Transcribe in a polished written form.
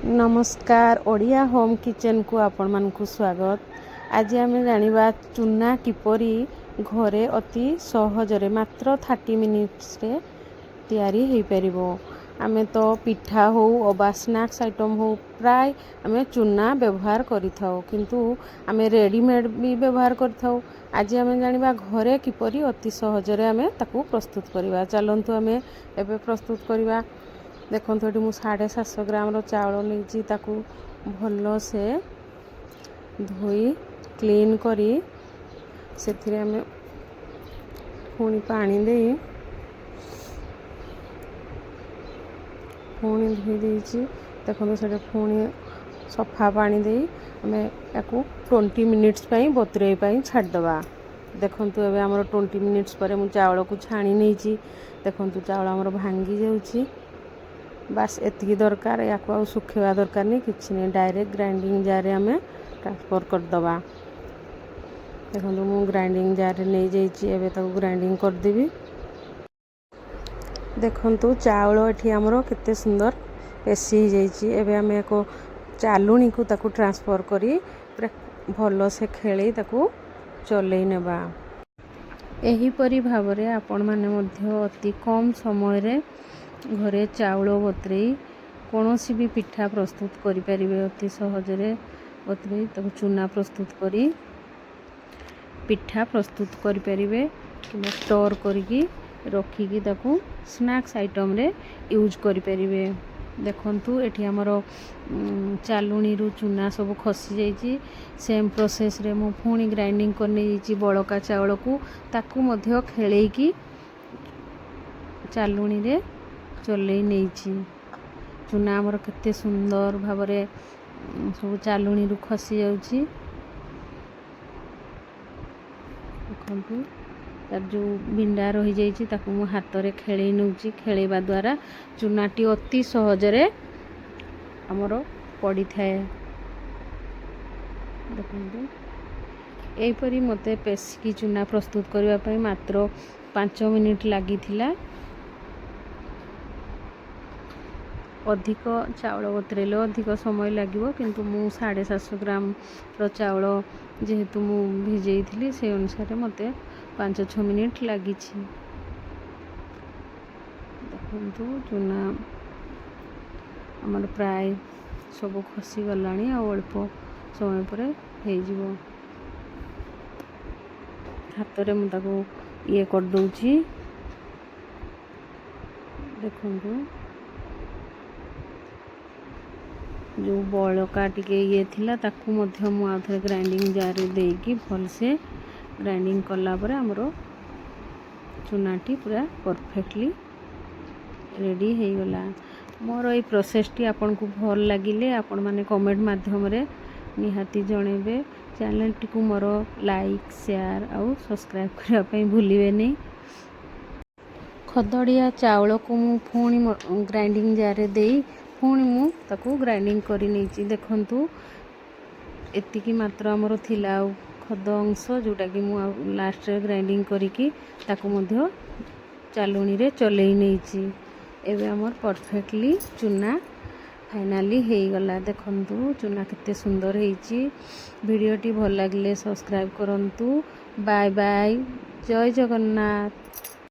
नमस्कार Odia home kitchen को आपण मानकु स्वागत। आज आम जानिबा चूना किपरि घरे अति सहजरे मात्र 30 मिनिट्स रे तैयारी हो परिबो। आमे तो पिठा हो अबा स्नैक्स आइटम हो प्राय आमे चूना व्यवहार करिथाउ, किंतु आमे रेडीमेड भी व्यवहार करिथाउ। आज आमे जानिबा घरे किपरि अति सहजरे आमे ताकू प्रस्तुत करिबा। चलंतु आमे एबे प्रस्तुत करिबा। देखो ये मुझे 750 ग्राम चाउल नहीं ताकू भल से धोई क्लीन करी से पुणी पानी दे पुणी धोई देची। देखो से पुणी सफा पानी दे आम या 20 मिनिट्स बतुरे छाड़दबा। देखु एवं आम 20 मिनिट्स पर मुझे चाउल को छाणी नहीं। देखु चाउल आमर भांगी जाऊँगी, बास एतिकी दरकार, या सुखेवा दरकार नहीं, किसी नहीं, डायरेक्ट ग्राइंडिंग जार आम ट्रांसफर करदबा। देखो मु ग्राइंडिंग जार नहीं जाइए ग्राइंडिंग करदेवी। देखु चाउल ये आमर केते सुंदर पेशी जाइए। आम एक चालुणी को ताकू ट्रांसफर करी भल से खेली ताकू चलई नेबा। एहीपरि भावरे आपण माने मध्य अति कम समय रे घरे चाउल बतुरई कौन सी भी पिठा प्रस्तुत करें अति सहजरे बतुरई ताकू चूना प्रस्तुत करी पिठा प्रस्तुत करें कि स्टोर करके रखिकी ताकू स्नैक्स आइटम रे यूज करें। देखंतु एठी हमर चालुणी रु चूना सब खसी जाइए। सेम प्रोसेस रे मु पुणी ग्राइंडिंग करने जाइए बड़का चाउल को ताकू मध्य खेलेकी चालुणी रे चलई नहीं। चूना आमर केते सुंदर भावरे सब चालुणी रु खसी जाउची। देखंतु तार जो बिंडा रही जाइए ताकू मु हाथ रे खेलई नउची। खेलैबा द्वारा चूनाटी अति सहजरे आमर पड़ी थाए। देखंतु एपरी मते पेसिकी चूना प्रस्तुत करबा पई मात्र 5 मिनिट लागी थिला। अधिक चाउल बतुरेले अधिक समय लगे, किंतु मु 750 ग्राम चाउल जेहेतु मु भिजई थी से अनुसार मते 5-6 मिनिट लगी। देखु चूना आमर प्राय सब खसी गलानी आ अल्प समय पर हो हाथ रे मुझे ये कर दूची। देखु जो बड़का टिके ये थिला ताकू मध्य मु आउथरे ग्राइंडिंग जार रे देकी भल से ग्राइंडिंग कला पर हमरो चूनाटी पूरा परफेक्टली रेडी हो गला। मोर ये प्रोसेस टी आपन को भल लागिले आपण माने कमेंट माध्यम रे निहाती जणेबे। चैनल टी को मोर लाइक शेयर आउ सब्सक्राइब करबा पई भूलिबे नहीं। खदड़िया चाउल को मु पुणी ग्राइंडिंग जार रे देई पुणी मु ताकू ग्राइंडिंग करी नहीं। देखंतु एतिकी मात्र आमर थिला खद अंश जोटा कि मु लास्ट रे ग्राइंडिंग करिकी ताकू मध्य चालुणी रे चलई नहीं। एबे आमर परफेक्टली चूना फाइनाली हो गला। देखंतु चूना केते सुंदर होईची। वीडियोटी भल लागिले सब्सक्राइब करंतु। बाय बाय, जय जगन्नाथ।